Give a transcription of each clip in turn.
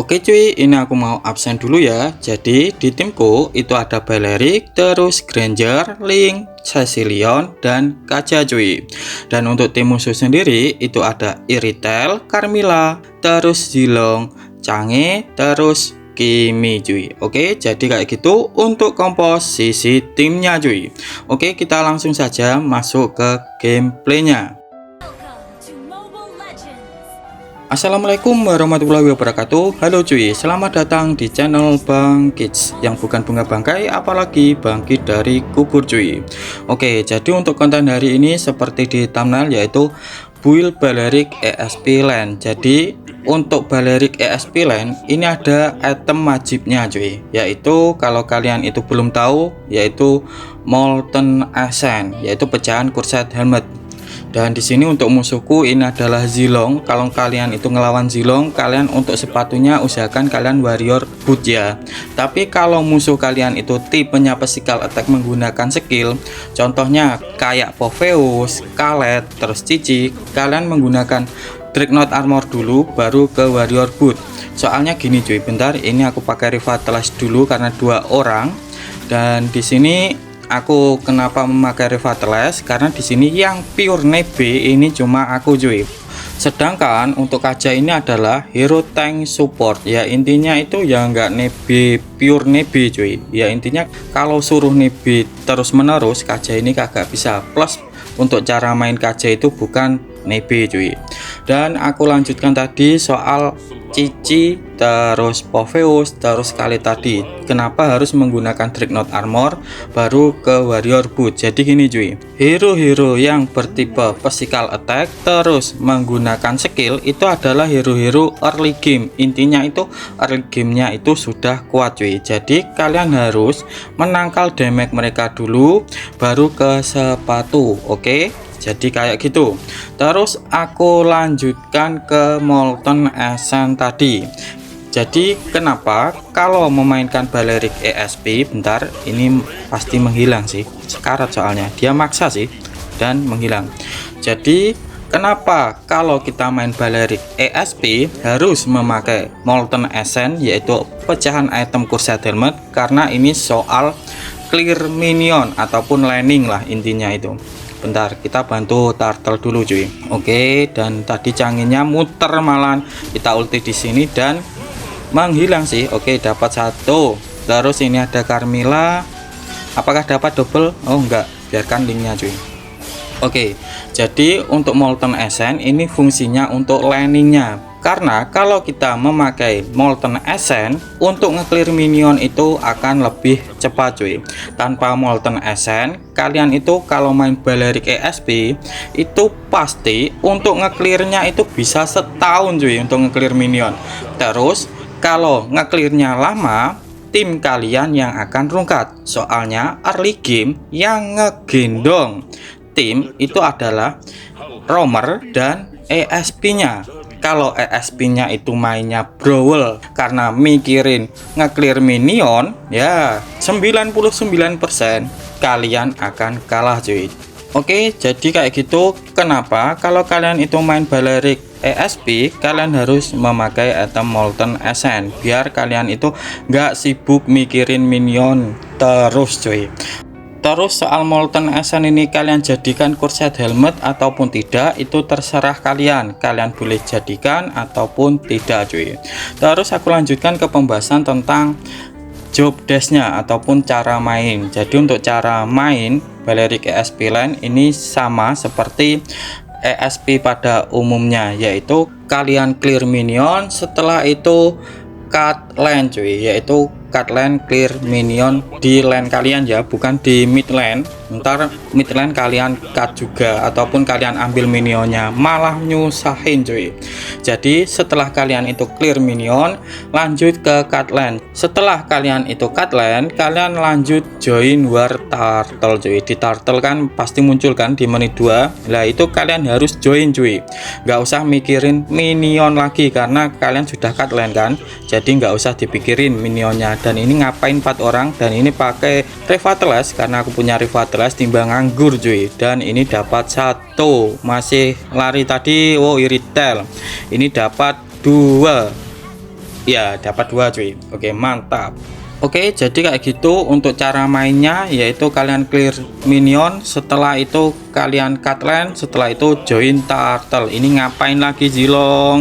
Oke cuy, ini aku mau absen dulu ya. Jadi di timku itu ada Balerik, terus Granger, Link, Cecilion, dan Kaja cuy. Dan untuk tim musuh sendiri itu ada Iritel, Carmilla, terus Zilong, Change, terus Kimi cuy. Oke, jadi kayak gitu untuk komposisi timnya cuy. Oke, kita langsung saja masuk ke gameplaynya. Assalamualaikum warahmatullahi wabarakatuh. Halo cuy, selamat datang di channel Bang Kids yang bukan bunga bangkai, apalagi bangkit dari kubur cuy. Oke, jadi untuk konten hari ini seperti di thumbnail, yaitu build Balerik ESP Land. Jadi untuk Balerik ESP Land ini ada item wajibnya cuy, yaitu kalau kalian itu belum tahu, yaitu Molten Ascent, yaitu pecahan kurset helmet. Dan di sini untuk musuhku ini adalah Zilong. Kalau kalian itu ngelawan Zilong, kalian untuk sepatunya usahakan kalian warrior boot ya. Tapi kalau musuh kalian itu tipenya physical attack menggunakan skill, contohnya kayak Popheus, Kalet, terus Cici, kalian menggunakan Dreadnought armor dulu baru ke warrior boot. Soalnya gini cuy, bentar ini aku pakai revitalize dulu karena dua orang. Dan di sini aku kenapa memakai revitalize, karena di sini yang pure nebe ini cuma aku cuy. Sedangkan untuk Kaja ini adalah hero tank support ya, intinya itu ya nggak nebe pure nebe cuy ya. Intinya kalau suruh nebe terus menerus Kaja ini kagak bisa. Plus untuk cara main Kaja itu bukan nebe cuy. Dan aku lanjutkan tadi soal Cici, terus Popheus, terus kali tadi kenapa harus menggunakan Dreadnought armor baru ke warrior boot. Jadi gini cuy, hero-hero yang bertipe physical attack terus menggunakan skill itu adalah hero-hero early game. Intinya itu early gamenya itu sudah kuat cuy. Jadi kalian harus menangkal damage mereka dulu baru ke sepatu. Oke, jadi kayak gitu. Terus aku lanjutkan ke Molten Ascent tadi. Jadi kenapa kalau memainkan Balerik ESP, bentar ini pasti menghilang sih, sekarat soalnya dia maksa sih dan menghilang. Jadi kenapa kalau kita main Balerik ESP harus memakai Molten Ascent, yaitu pecahan item kurset helmet, karena ini soal clear minion ataupun landing lah intinya itu. Bentar kita bantu turtle dulu cuy. Oke, dan tadi canggihnya muter malan, kita ulti di sini dan menghilang sih. Oke, dapat satu. Terus ini ada Carmilla, apakah dapat double? Oh enggak, biarkan linknya cuy. Oke, jadi untuk Molten Ascent ini fungsinya untuk landingnya. Karena kalau kita memakai Molten Ascent untuk nge-clear minion itu akan lebih cepat cuy. Tanpa Molten Ascent kalian itu kalau main Balerik ESP itu pasti untuk nge-clearnya itu bisa setahun cuy untuk nge-clear minion. Terus kalau nge-clearnya lama, tim kalian yang akan rungkat. Soalnya early game yang ngegendong tim itu adalah roamer dan ESP-nya. Kalau ESP-nya itu mainnya brawl karena mikirin nge-clear minion, ya 99% kalian akan kalah cuy. Oke, jadi kayak gitu. Kenapa kalau kalian itu main Balerik ESP kalian harus memakai item Molten Ascent biar kalian itu nggak sibuk mikirin minion terus cuy. Terus soal Molten Ascent ini kalian jadikan kurset helmet ataupun tidak itu terserah kalian. Kalian boleh jadikan ataupun tidak cuy. Terus aku lanjutkan ke pembahasan tentang job desknya ataupun cara main. Jadi untuk cara main Balerik ESP Land ini sama seperti ESP pada umumnya, yaitu kalian clear minion, setelah itu cut lane cuy, yaitu cut lane clear minion di lane kalian ya, bukan di mid lane. Ntar mid lane kalian cut juga ataupun kalian ambil minionnya, malah nyusahin cuy. Jadi setelah kalian itu clear minion lanjut ke cut lane. Setelah kalian itu cut lane kalian lanjut join war turtle cuy. Di turtle kan pasti muncul kan di menit 2. Lah itu kalian harus join cuy, nggak usah mikirin minion lagi karena kalian sudah cut lane kan. Jadi nggak usah dipikirin minionnya. Dan ini ngapain 4 orang, dan ini pakai revitalize karena aku punya revitalize timbang nganggur cuy. Dan ini dapat satu, masih lari tadi. Oh, Iritel ini dapat 2. Ya, dapat 2 cuy. Oke, mantap. Oke, jadi kayak gitu untuk cara mainnya, yaitu kalian clear minion, setelah itu kalian cut land, setelah itu join turtle. Ini ngapain lagi Zilong?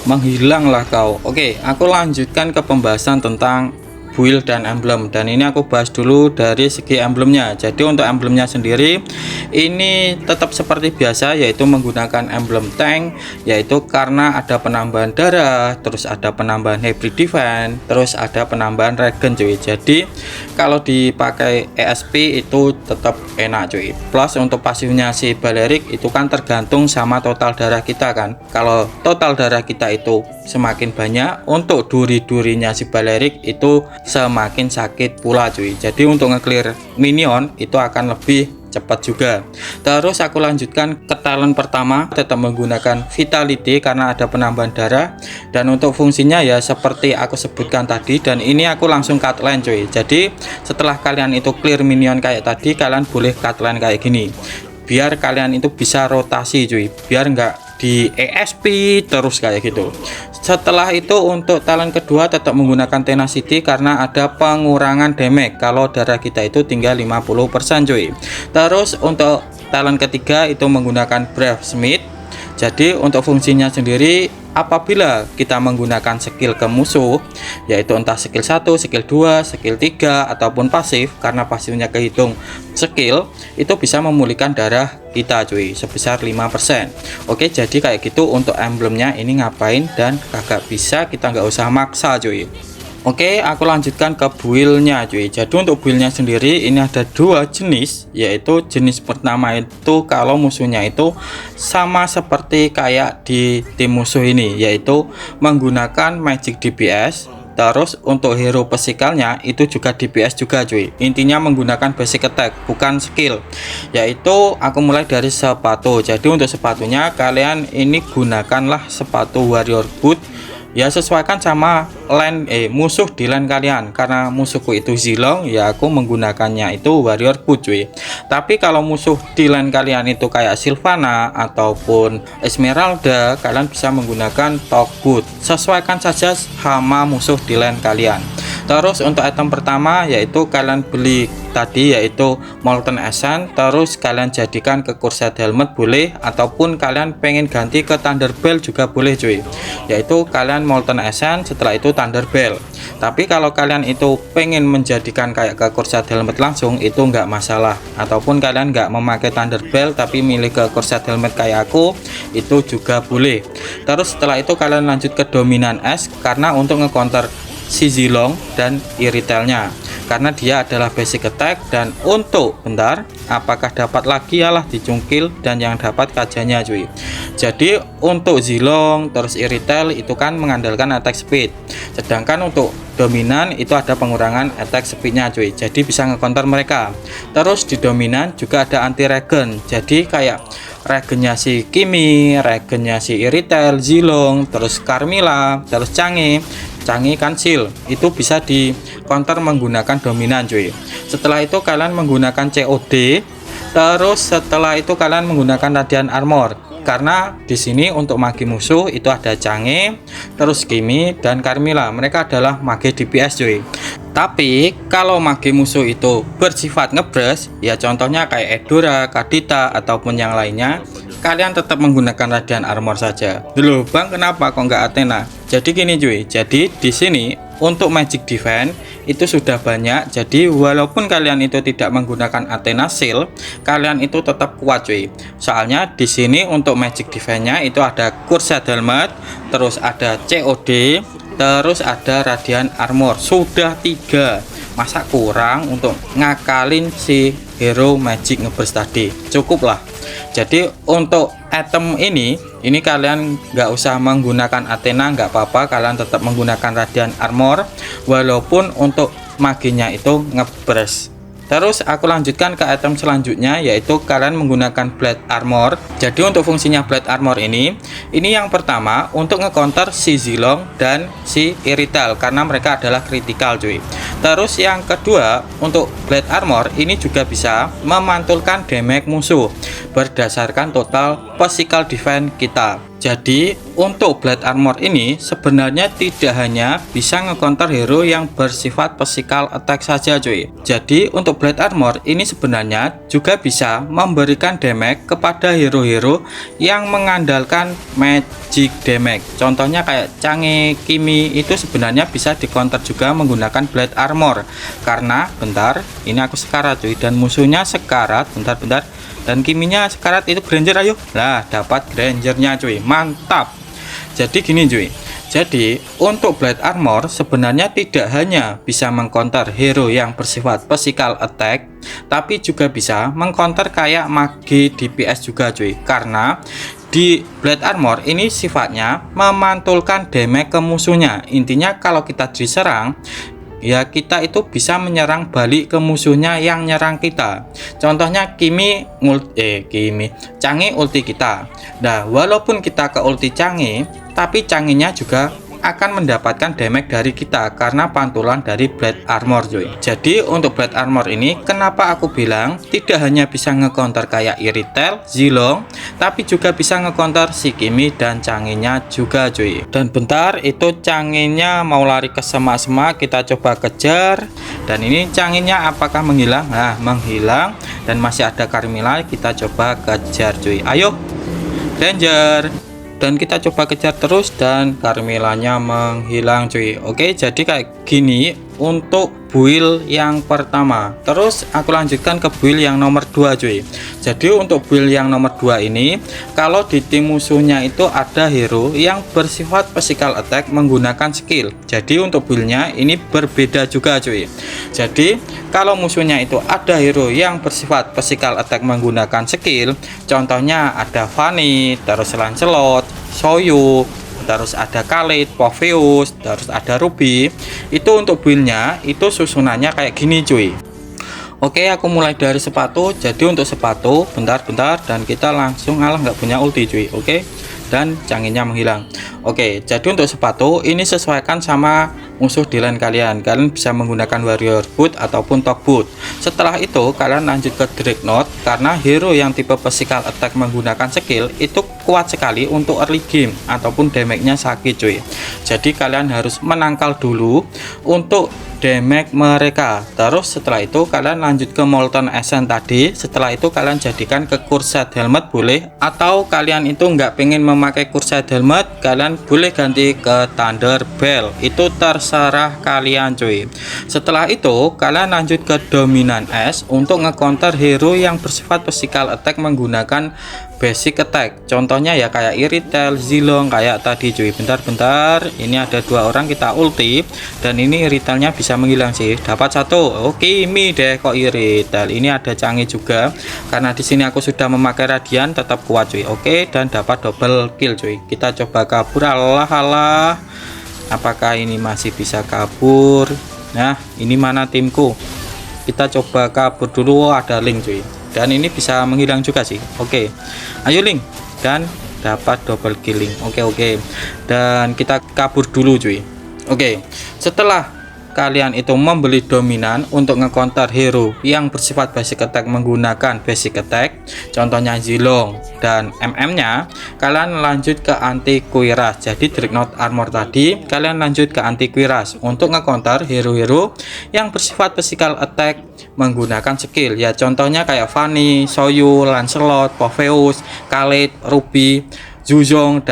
Menghilanglah kau. Oke, aku lanjutkan ke pembahasan tentang build dan emblem, dan ini aku bahas dulu dari segi emblemnya. Jadi untuk emblemnya sendiri ini tetap seperti biasa, yaitu menggunakan emblem tank, yaitu karena ada penambahan darah, terus ada penambahan hybrid defense, terus ada penambahan regen cuy. Jadi kalau dipakai ESP itu tetap enak cuy. Plus untuk pasifnya si Balerik itu kan tergantung sama total darah kita kan. Kalau total darah kita itu semakin banyak, untuk duri-durinya si Balerik itu semakin sakit pula cuy. Jadi untuk nge-clear minion itu akan lebih cepat juga. Terus aku lanjutkan ke talent pertama, tetap menggunakan vitality karena ada penambahan darah, dan untuk fungsinya ya seperti aku sebutkan tadi, dan ini aku langsung cut line cuy. Jadi setelah kalian itu clear minion kayak tadi, kalian boleh cut line kayak gini biar kalian itu bisa rotasi cuy, biar nggak di ESP terus kayak gitu. Setelah itu untuk talent kedua tetap menggunakan tenacity karena ada pengurangan damage kalau darah kita itu tinggal 50% cuy. Terus untuk talent ketiga itu menggunakan brave smith. Jadi untuk fungsinya sendiri, apabila kita menggunakan skill ke musuh, yaitu entah skill 1, skill 2, skill 3 ataupun pasif, karena pasifnya kehitung skill, itu bisa memulihkan darah kita cuy sebesar 5%. Oke, jadi kayak gitu untuk emblemnya ini ngapain dan kagak bisa, kita nggak usah maksa cuy. Oke, aku lanjutkan ke buildnya cuy. Jadi untuk buildnya sendiri ini ada 2 jenis, yaitu jenis pertama itu kalau musuhnya itu sama seperti kayak di tim musuh ini, yaitu menggunakan magic DPS. Terus untuk hero physikalnya itu juga DPS juga cuy. Intinya menggunakan basic attack bukan skill. Yaitu aku mulai dari sepatu. Jadi untuk sepatunya kalian ini gunakanlah sepatu warrior boot. Ya sesuaikan sama lane musuh di lane kalian. Karena musuhku itu Zilong, ya aku menggunakannya itu warrior boot cuy. Tapi kalau musuh di lane kalian itu kayak Sylvana ataupun Esmeralda, kalian bisa menggunakan top boot. Sesuaikan saja sama musuh di lane kalian. Terus untuk item pertama yaitu kalian beli tadi, yaitu Molten Essence. Terus kalian jadikan ke Corset Helmet boleh, ataupun kalian pengen ganti ke Thunderbell juga boleh cuy, yaitu kalian Molten Essence setelah itu Thunderbell. Tapi kalau kalian itu pengen menjadikan kayak ke Corset Helmet langsung, itu nggak masalah. Ataupun kalian nggak memakai Thunderbell tapi milih ke Corset Helmet kayak aku, itu juga boleh. Terus setelah itu kalian lanjut ke Dominan Es karena untuk ngecounter si Zilong dan Iritelnya, karena dia adalah basic attack. Dan untuk bentar, apakah dapat lagi, yalah dicungkil, dan yang dapat kajanya cuy. Jadi untuk Zilong terus Iritel itu kan mengandalkan attack speed, sedangkan untuk dominan itu ada pengurangan attack speednya cuy, jadi bisa ngecounter mereka. Terus di dominan juga ada anti regen, jadi kayak regennya si Kimi, regennya si Iritel, Zilong, terus Carmilla, terus Canggih kan seal, itu bisa di counter menggunakan dominan cuy. Setelah itu kalian menggunakan COD. Terus setelah itu kalian menggunakan radiant armor, karena di sini untuk magi musuh itu ada Canggih, terus Kimi dan Carmilla, mereka adalah magi DPS cuy. Tapi kalau magi musuh itu bersifat ngebres, ya contohnya kayak Edora, Kadita ataupun yang lainnya, kalian tetap menggunakan radiant armor saja. Dulu bang, kenapa kok nggak Athena? Jadi gini cuy, jadi di sini untuk magic defense itu sudah banyak. Jadi walaupun kalian itu tidak menggunakan Athena Shield, kalian itu tetap kuat cuy. Soalnya di sini untuk magic defense-nya itu ada Corset Helmet, terus ada COD, terus ada radiant armor. Sudah 3. Masa kurang untuk ngakalin si hero magic ngeburst tadi? Cukup lah. Jadi untuk item ini kalian nggak usah menggunakan Athena, nggak apa-apa, kalian tetap menggunakan radiant armor walaupun untuk maginya itu ngebres. Terus aku lanjutkan ke item selanjutnya, yaitu kalian menggunakan blade armor. Jadi untuk fungsinya blade armor ini yang pertama untuk ngecounter si Zilong dan si Iritel karena mereka adalah kritikal cuy. Terus yang kedua untuk blade armor ini juga bisa memantulkan damage musuh berdasarkan total physical defense kita. Jadi untuk Blade Armor ini sebenarnya tidak hanya bisa nge-counter hero yang bersifat physical attack saja cuy. Jadi untuk Blade Armor ini sebenarnya juga bisa memberikan damage kepada hero-hero yang mengandalkan magic damage. Contohnya kayak Change, Kimi itu sebenarnya bisa di-counter juga menggunakan Blade Armor. Karena bentar, ini aku sekarat cuy dan musuhnya sekarat, bentar. Dan Kiminya sekarat itu Granger, ayo. Nah, dapat Grangernya cuy. Mantap. Jadi gini cuy. Jadi untuk Blade Armor sebenarnya tidak hanya bisa mengcounter hero yang bersifat physical attack, tapi juga bisa mengcounter kayak mage DPS juga cuy. Karena di Blade Armor ini sifatnya memantulkan damage ke musuhnya. Intinya kalau kita diserang, ya kita itu bisa menyerang balik ke musuhnya yang nyerang kita. Contohnya Change ulti kita. Nah, walaupun kita ke ulti Change, tapi Change-nya juga akan mendapatkan damage dari kita karena pantulan dari Blade Armor cuy. Jadi untuk Blade Armor ini kenapa aku bilang tidak hanya bisa nge-counter kayak Iritel, Zilong, tapi juga bisa nge-counter si Kimi dan Change-nya juga cuy. Dan bentar, itu Change-nya mau lari ke semak-semak, kita coba kejar. Dan ini Change-nya apakah menghilang? Nah, menghilang dan masih ada Carmilla, kita coba kejar cuy. Ayo Ranger. Dan kita coba kejar terus dan Carmillanya menghilang cuy. Oke, jadi kayak gini untuk build yang pertama. Terus aku lanjutkan ke build yang nomor 2 cuy. Jadi untuk build yang nomor 2 ini, kalau di tim musuhnya itu ada hero yang bersifat physical attack menggunakan skill. Jadi untuk buildnya ini berbeda juga cuy. Jadi kalau musuhnya itu ada hero yang bersifat physical attack menggunakan skill, contohnya ada Fanny, terus Lancelot, Soyu, terus ada Khalid, Popheus, terus ada Ruby. Itu untuk buildnya itu susunannya kayak gini cuy. Oke, aku mulai dari sepatu. Jadi untuk sepatu, bentar, dan kita langsung nggak punya ulti cuy. Oke, dan Change-nya menghilang. Oke, jadi untuk sepatu ini sesuaikan sama musuh di lane kalian. Kalian bisa menggunakan warrior boot ataupun top boot. Setelah itu kalian lanjut ke Dreadnought karena hero yang tipe physical attack menggunakan skill itu kuat sekali untuk early game ataupun damage-nya sakit cuy. Jadi kalian harus menangkal dulu untuk damage mereka. Terus setelah itu kalian lanjut ke Molten Essence tadi. Setelah itu kalian jadikan ke Cursed Helmet boleh, atau kalian itu nggak pengen memakai Cursed Helmet, kalian boleh ganti ke Thunder Bell. Itu terserah kalian cuy. Setelah itu kalian lanjut ke Dominant S untuk nge-counter hero yang bersifat physical attack menggunakan basic attack. Contohnya ya kayak Iritel, Zilong kayak tadi cuy. Bentar, ini ada 2 orang kita ulti dan ini Iritelnya bisa menghilang sih. Dapat 1. Oke, Kimi deh kok Iritel. Ini ada Change juga. Karena di sini aku sudah memakai radian tetap kuat cuy. Oke, dan dapat double kill cuy. Kita coba kabur. Alah. Apakah ini masih bisa kabur? Nah, ini mana timku? Kita coba kabur dulu. Ada Link cuy. Dan ini bisa menghilang juga sih. Oke, ayo Link, dan dapat double killing. Oke, dan kita kabur dulu cuy. Oke, setelah kalian itu membeli dominan untuk nge-counter hero yang bersifat basic attack menggunakan basic attack, contohnya Zilong dan MM-nya, kalian lanjut ke anti Cuirass. Jadi Dreadnought Armor tadi kalian lanjut ke anti Cuirass untuk nge-counter hero-hero yang bersifat physical attack menggunakan skill. Ya contohnya kayak Fanny, Soyu, Lancelot, Popheus, Khalid, Ruby, Zuzong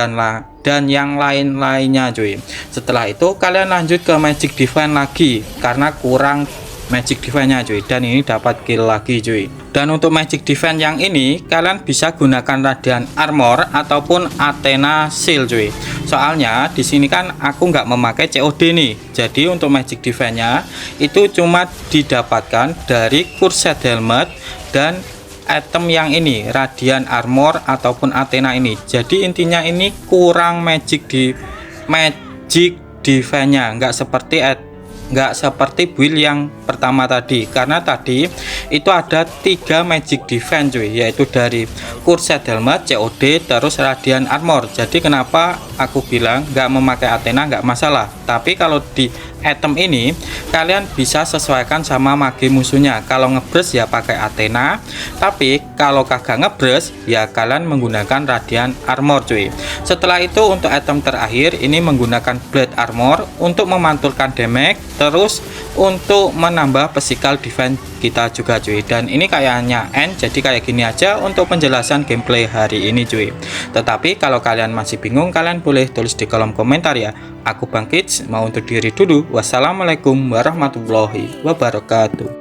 dan yang lain-lainnya cuy. Setelah itu kalian lanjut ke Magic Defense lagi karena kurang Magic Defense-nya cuy, dan ini dapat kill lagi cuy. Dan untuk Magic Defense yang ini kalian bisa gunakan Radiant Armor ataupun Athena Shield cuy. Soalnya di sini kan aku nggak memakai COD nih. Jadi untuk Magic Defense-nya itu cuma didapatkan dari Cursed Helmet dan item yang ini Radiant Armor ataupun Athena ini. Jadi intinya ini kurang Magic Defense-nya, nggak seperti build yang pertama tadi, karena tadi itu ada 3 Magic Defense cuy, yaitu dari Cursed Helmet, COD, terus Radiant Armor. Jadi kenapa aku bilang nggak memakai Athena nggak masalah, Tetapi kalau di item ini kalian bisa sesuaikan sama mage musuhnya. Kalau ngebres ya pakai Athena, tapi kalau kagak ngebres ya kalian menggunakan Radiant Armor cuy. Setelah itu untuk item terakhir ini menggunakan Blade Armor untuk memantulkan damage, terus untuk menambah physical defense kita juga cuy. Dan ini kayaknya end, jadi kayak gini aja untuk penjelasan gameplay hari ini cuy. Tetapi kalau kalian masih bingung, kalian boleh tulis di kolom komentar ya. Aku Bang Kids mau undur diri dulu. Wassalamualaikum warahmatullahi wabarakatuh.